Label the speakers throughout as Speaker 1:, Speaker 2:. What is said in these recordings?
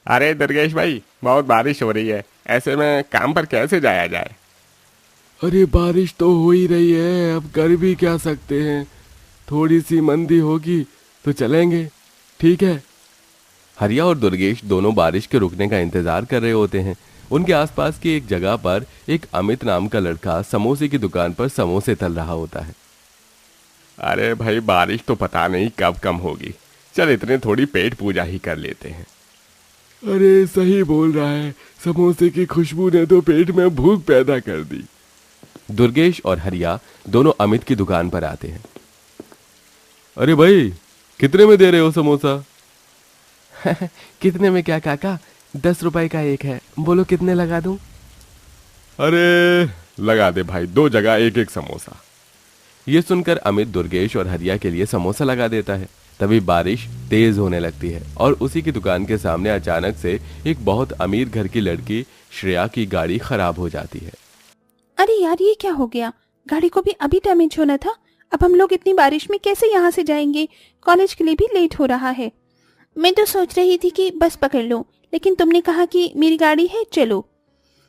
Speaker 1: अरे दुर्गेश भाई, बहुत बारिश हो रही है। ऐसे में काम पर कैसे जाया जाए?
Speaker 2: अरे बारिश तो हो ही रही है, अब कर भी क्या सकते हैं। थोड़ी सी मंदी होगी तो चलेंगे। ठीक है। हरिया और दुर्गेश दोनों बारिश के रुकने का इंतजार कर रहे होते हैं। उनके आसपास की एक जगह पर एक अमित नाम का लड़का समोसे की दुकान पर समोसे तल रहा होता है।
Speaker 1: अरे भाई, बारिश तो पता नहीं कब कम होगी। चल, इतने थोड़ी पेट पूजा ही कर लेते हैं।
Speaker 2: अरे सही बोल रहा है, समोसे की खुशबू ने तो पेट में भूख पैदा कर दी। दुर्गेश और हरिया दोनों अमित की दुकान पर आते हैं। अरे भाई, कितने में दे रहे हो समोसा? कितने में क्या काका, 10 रुपए का एक है, बोलो कितने लगा दूं?
Speaker 1: अरे लगा दे भाई, दो जगह एक एक समोसा।
Speaker 2: ये सुनकर अमित दुर्गेश और हरिया के लिए समोसा लगा देता है। तभी बारिश तेज होने लगती है और उसी की दुकान के सामने अचानक से एक बहुत अमीर घर की लड़की श्रेया की गाड़ी खराब हो जाती है।
Speaker 3: अरे यार, ये क्या हो गया? गाड़ी को भी अभी डैमेज होना था। अब हम लोग इतनी बारिश में कैसे यहाँ से जाएंगे? कॉलेज के लिए भी लेट हो रहा है। मैं तो सोच रही थी कि बस पकड़ लूं, लेकिन तुमने कहा कि मेरी गाड़ी है, चलो।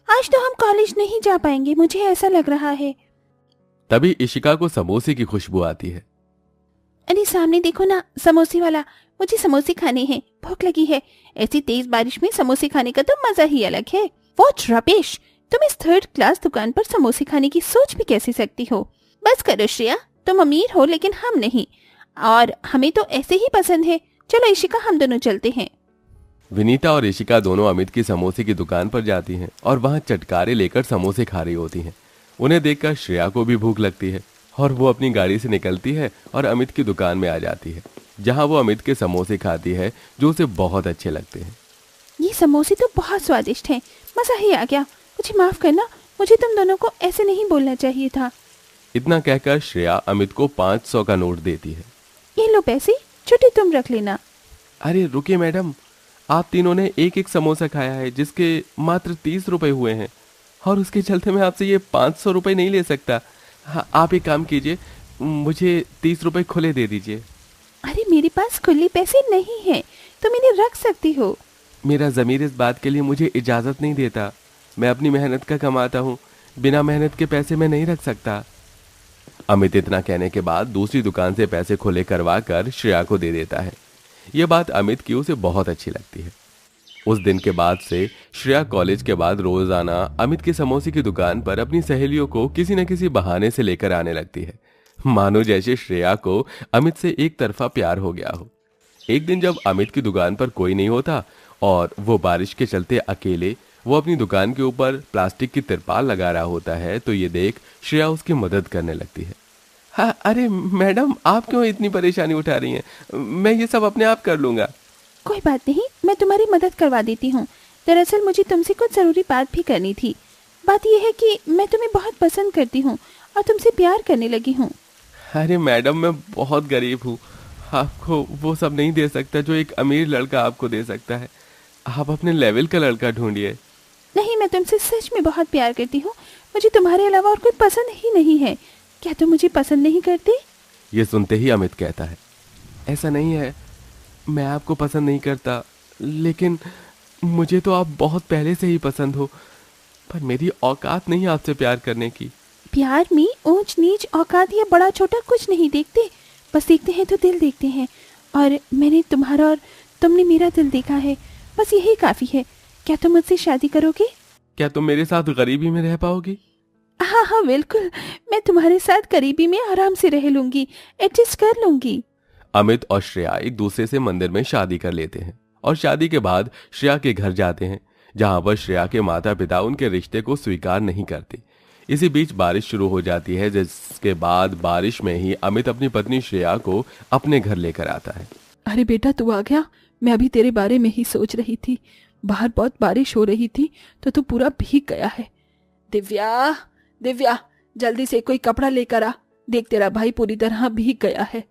Speaker 3: आज तो हम कॉलेज नहीं जा पाएंगे, मुझे ऐसा लग रहा है।
Speaker 2: तभी इशिका को समोसे की खुशबू आती है।
Speaker 3: अरे सामने देखो ना, समोसे वाला। मुझे समोसे खाने हैं, भूख लगी है। ऐसी तेज बारिश में समोसे खाने का तो मजा ही अलग है। What rubbish! तुम इस थर्ड क्लास दुकान पर समोसे खाने की सोच भी कैसे सकती हो? बस करो श्रेया, तुम अमीर हो लेकिन हम नहीं, और हमें तो ऐसे ही पसंद है। चलो इशिका, हम दोनों चलते हैं।
Speaker 2: विनीता और इशिका दोनों अमित की समोसे की दुकान पर जाती हैं और वहां चटकारे लेकर समोसे खा रही होती हैं। उन्हें देखकर श्रेया को भी भूख लगती है और वो अपनी गाड़ी से निकलती है और अमित की दुकान में आ जाती है, जहां वो अमित के समोसे खाती है जो उसे बहुत अच्छे लगते हैं।
Speaker 3: ये समोसे तो बहुत स्वादिष्ट हैं, मजा ही आ गया। मुझे माफ करना, मुझे तुम दोनों को ऐसे नहीं बोलना चाहिए था।
Speaker 2: इतना कहकर श्रेया अमित को 500 का नोट देती है।
Speaker 3: ये लो पैसे, छुट्टी तुम रख लेना।
Speaker 2: अरे रुकिए मैडम, आप तीनों ने एक एक समोसा खाया है जिसके मात्र 30 रुपए हुए हैं, और उसके चलते मैं आपसे ये 500 रुपए नहीं ले सकता। हाँ, आप एक काम कीजिए, मुझे 30 रुपए खुले दे दीजिए।
Speaker 3: अरे मेरे पास खुले पैसे नहीं हैं, तुम इन्हें रख सकती हो।
Speaker 2: मेरा ज़मीर इस बात के लिए मुझे इजाज़त नहीं देता। मैं अपनी मेहनत का कमाता हूँ, बिना मेहनत के पैसे मैं नहीं रख सकता। अमित इतना कहने के बाद दूसरी दुकान से पैसे खुले करवा कर श्रेया को दे देता है। यह बात अमित की उसे बहुत अच्छी लगती है। उस दिन के बाद से श्रेया कॉलेज के बाद रोजाना अमित की समोसे की दुकान पर अपनी सहेलियों को किसी न किसी बहाने से लेकर आने लगती है, मानो जैसे श्रेया को अमित से एक तरफा प्यार हो गया हो। एक दिन जब अमित की दुकान पर कोई नहीं होता और वो बारिश के चलते अकेले वो अपनी दुकान के ऊपर प्लास्टिक की तिरपाल लगा रहा होता है, तो ये देख श्रेया उसकी मदद करने लगती है। हाँ, अरे मैडम, आप क्यों इतनी परेशानी उठा रही हैं? मैं ये सब अपने आप कर लूंगा।
Speaker 3: कोई बात नहीं, मैं तुम्हारी मदद करवा देती हूँ। दरअसल मुझे तुमसे कुछ जरूरी बात भी करनी थी। बात यह है कि मैं तुम्हें बहुत पसंद करती हूँ और तुमसे प्यार करने लगी हूँ।
Speaker 2: अरे मैडम, मैं बहुत गरीब हूँ, आपको वो सब नहीं दे सकता जो एक अमीर लड़का आपको दे सकता है। आप अपने लेवल का लड़का ढूंढिए।
Speaker 3: नहीं, मैं तुमसे सच में बहुत प्यार करती हूँ। मुझे तुम्हारे अलावा और कोई पसंद ही नहीं है। क्या तुम मुझे पसंद नहीं करते?
Speaker 2: ये सुनते ही अमित कहता है, ऐसा नहीं है, मैं आपको पसंद नहीं करता, लेकिन मुझे तो आप बहुत पहले से ही पसंद हो, पर मेरी औकात नहीं आपसे प्यार करने की।
Speaker 3: प्यार में ऊंच नीच, औकात या बड़ा छोटा कुछ नहीं देखते। बस देखते हैं तो दिल देखते हैं, और मैंने तुम्हारा और तुमने मेरा दिल देखा है। बस यही काफी है। क्या तुम मुझसे शादी करोगे?
Speaker 2: क्या तुम मेरे साथ गरीबी में रह पाओगी?
Speaker 3: हाँ हाँ बिल्कुल, मैं तुम्हारे साथ करीबी में आराम से रह लूंगी, एडजस्ट कर लूंगी।
Speaker 2: अमित और श्रेया एक दूसरे से मंदिर में शादी कर लेते हैं और शादी के बाद श्रेया के घर जाते हैं, जहां पर श्रेया के माता पिता उनके रिश्ते को स्वीकार नहीं करते। इसी बीच बारिश शुरू हो जाती है, जिसके बाद बारिश में ही अमित अपनी पत्नी श्रेया को अपने घर लेकर आता है।
Speaker 3: अरे बेटा, तू आ गया। मैं अभी तेरे बारे में ही सोच रही थी। बाहर बहुत बारिश हो रही थी तो तू पूरा भीग गया है। दिव्या, दिव्या, जल्दी से कोई कपड़ा लेकर आ। देख, तेरा भाई पूरी तरह भीग गया है।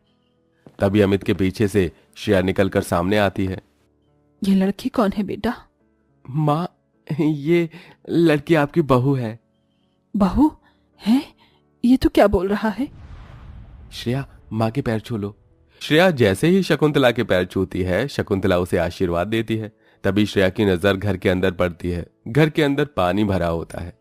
Speaker 2: तभी अमित के पीछे से श्रेया निकलकर सामने आती है।
Speaker 3: ये लड़की कौन है बेटा?
Speaker 2: माँ, ये लड़की आपकी बहू है।
Speaker 3: बहू है? ये तो क्या बोल रहा है?
Speaker 2: श्रेया, माँ के पैर छू लो। श्रेया जैसे ही शकुंतला के पैर छूती है, शकुंतला उसे आशीर्वाद देती है। तभी श्रेया की नजर घर के अंदर पड़ती है। घर के अंदर पानी भरा होता है।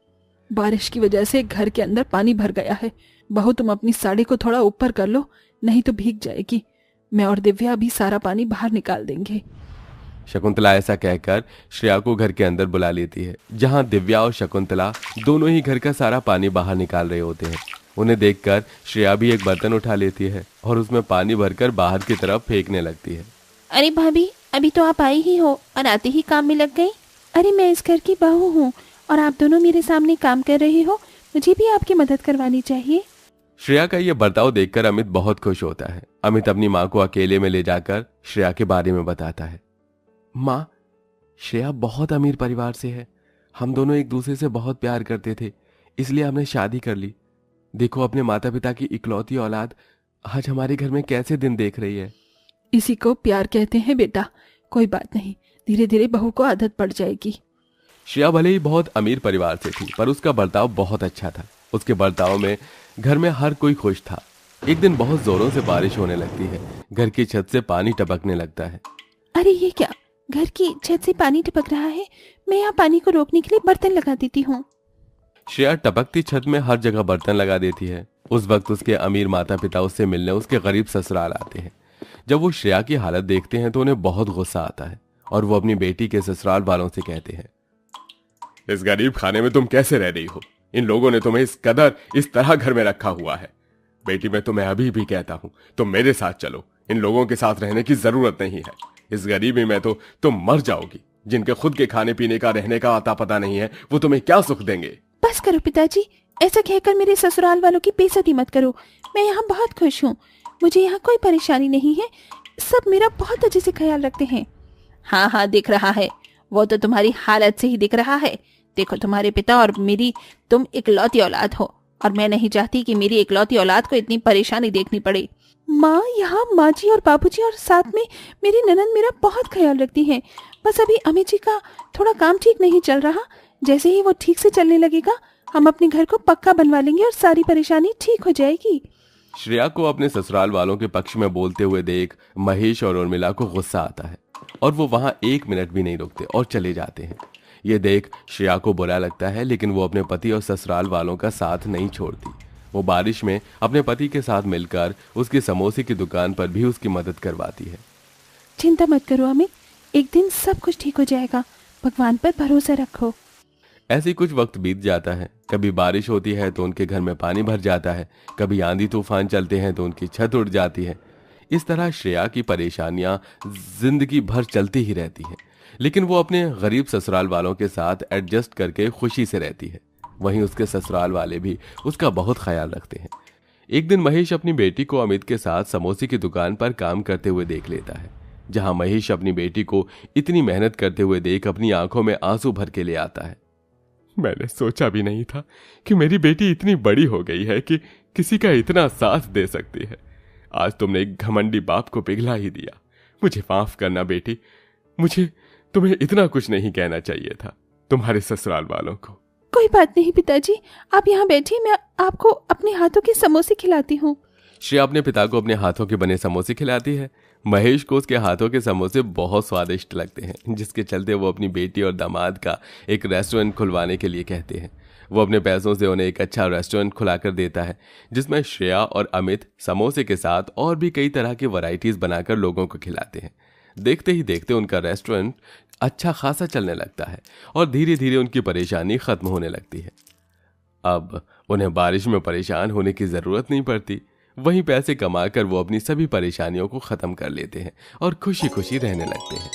Speaker 4: बारिश की वजह से घर के अंदर पानी भर गया है। बहू, तुम अपनी साड़ी को थोड़ा ऊपर कर लो, नहीं तो भीग जाएगी। मैं और दिव्या अभी सारा पानी बाहर निकाल देंगे।
Speaker 2: शकुंतला ऐसा कहकर श्रेया को घर के अंदर बुला लेती है, जहां दिव्या और शकुंतला दोनों ही घर का सारा पानी बाहर निकाल रहे होते हैं। उन्हें देखकर श्रेया भी एक बर्तन उठा लेती है और उसमें पानी भरकर बाहर की तरफ फेंकने लगती है।
Speaker 3: अरे भाभी, अभी तो आप आई ही हो और आते ही काम में लग गई। अरे मैं इस घर की बहू हूँ और आप दोनों मेरे सामने काम कर रहे हो, मुझे भी आपकी मदद करवानी चाहिए।
Speaker 2: श्रेया का यह बर्ताव देखकर अमित बहुत खुश होता है। अमित अपनी माँ को अकेले में ले जाकर श्रेया के बारे में बताता है। माँ, श्रेया बहुत अमीर परिवार से है। हम दोनों एक दूसरे से बहुत प्यार करते थे, इसलिए हमने शादी कर ली। देखो, अपने माता पिता की इकलौती औलाद आज हमारे घर में कैसे दिन देख रही है।
Speaker 4: इसी को प्यार कहते हैं बेटा। कोई बात नहीं, धीरे धीरे बहू को आदत पड़ जाएगी।
Speaker 2: श्रेया भले ही बहुत अमीर परिवार से थी, पर उसका बर्ताव बहुत अच्छा था। उसके बर्ताव में घर में हर कोई खुश था। एक दिन बहुत जोरों से बारिश होने लगती है। घर की छत से पानी टपकने लगता है।
Speaker 3: अरे ये क्या, घर की छत से पानी टपक रहा है। मैं यहाँ पानी को रोकने के लिए बर्तन लगा देती हूँ।
Speaker 2: श्रेया टपकती छत में हर जगह बर्तन लगा देती है। उस वक्त उसके अमीर माता पिता उससे मिलने उसके गरीब ससुराल आते हैं। जब वो श्रेया की हालत देखते हैं तो उन्हें बहुत गुस्सा आता है और वो अपनी बेटी के ससुराल वालों से कहते हैं,
Speaker 1: इस गरीब खाने में तुम कैसे रह रही हो? इन लोगों ने तुम्हें इस कदर इस तरह घर में रखा हुआ है। बेटी, मैं तुम्हें अभी भी कहता हूँ, तुम मेरे साथ चलो। इन लोगों के साथ रहने की जरूरत नहीं है। इस गरीबी में तो तुम मर जाओगी। जिनके खुद के खाने पीने का रहने का आता पता नहीं है, वो तुम्हें क्या सुख देंगे?
Speaker 3: बस करो पिताजी, ऐसा कहकर मेरे ससुराल वालों की बेइज्जती मत करो। मैं यहाँ बहुत खुश हूँ, मुझे यहाँ कोई परेशानी नहीं है। सब मेरा बहुत अच्छे से ख्याल रखते हैं। हाँ हाँ, दिख रहा है, वो तो तुम्हारी हालत से ही दिख रहा है। देखो, तुम्हारे पिता और मेरी तुम इकलौती औलाद हो और मैं नहीं चाहती कि मेरी इकलौती औलाद को इतनी परेशानी देखनी पड़े। माँ, यहाँ माँ जी और बाबूजी और साथ में मेरी ननद मेरा बहुत ख्याल रखती हैं। बस अभी अमित जी का थोड़ा काम ठीक नहीं चल रहा। जैसे ही वो ठीक से चलने लगेगा, हम अपने घर को पक्का बनवा लेंगे और सारी परेशानी ठीक हो जाएगी।
Speaker 2: श्रेया को अपने ससुराल वालों के पक्ष में बोलते हुए देख महेश और उर्मिला को गुस्सा आता है और वो वहां एक मिनट भी नहीं रुकते और चले जाते हैं। ये देख श्रेया को बुरा लगता है, लेकिन वो अपने पति और ससुराल वालों का साथ नहीं छोड़ती। वो बारिश में अपने पति के साथ मिलकर उसकी समोसे की दुकान पर भी उसकी मदद करवाती है।
Speaker 3: चिंता मत करो अमित, एक दिन सब कुछ ठीक हो जाएगा। भगवान पर भरोसा रखो।
Speaker 2: ऐसे कुछ वक्त बीत जाता है। कभी बारिश होती है तो उनके घर में पानी भर जाता है, कभी आंधी तूफान चलते हैं तो उनकी छत उड़ जाती है। इस तरह श्रेया की परेशानियां जिंदगी भर चलती ही रहती हैं, लेकिन वो अपने गरीब ससुराल वालों के साथ एडजस्ट करके खुशी से रहती है। वहीं उसके ससुराल वाले भी उसका बहुत ख्याल रखते हैं। एक दिन महेश अपनी बेटी को अमित के साथ समोसे की दुकान पर काम करते हुए देख लेता है, जहां महेश अपनी बेटी को इतनी मेहनत करते हुए देख अपनी आंखों में आंसू भर के ले आता है।
Speaker 1: मैंने सोचा भी नहीं था कि मेरी बेटी इतनी बड़ी हो गई है कि किसी का इतना साथ दे सकती है। आज तुमने एक घमंडी बाप को पिघला ही दिया। मुझे माफ करना बेटी, मुझे तुम्हें इतना कुछ नहीं कहना चाहिए था तुम्हारे ससुराल वालों को।
Speaker 3: कोई बात नहीं पिताजी, आप यहाँ बैठिए, मैं आपको अपने हाथों के समोसे खिलाती हूँ।
Speaker 2: श्रेया अपने पिता को अपने हाथों के बने समोसे खिलाती है। महेश को उसके हाथों के समोसे बहुत स्वादिष्ट लगते हैं, जिसके चलते वो अपनी बेटी और दामाद का एक रेस्टोरेंट खुलवाने के लिए कहते हैं। वो अपने पैसों से उन्हें एक अच्छा रेस्टोरेंट खुलाकर देता है, जिसमें श्रेया और अमित समोसे के साथ और भी कई तरह की वैरायटीज बनाकर लोगों को खिलाते हैं। देखते ही देखते उनका रेस्टोरेंट अच्छा खासा चलने लगता है और धीरे धीरे उनकी परेशानी खत्म होने लगती है। अब उन्हें बारिश में परेशान होने की जरूरत नहीं पड़ती। वहीं पैसे कमाकर वो अपनी सभी परेशानियों को खत्म कर लेते हैं और खुशी खुशी रहने लगते हैं।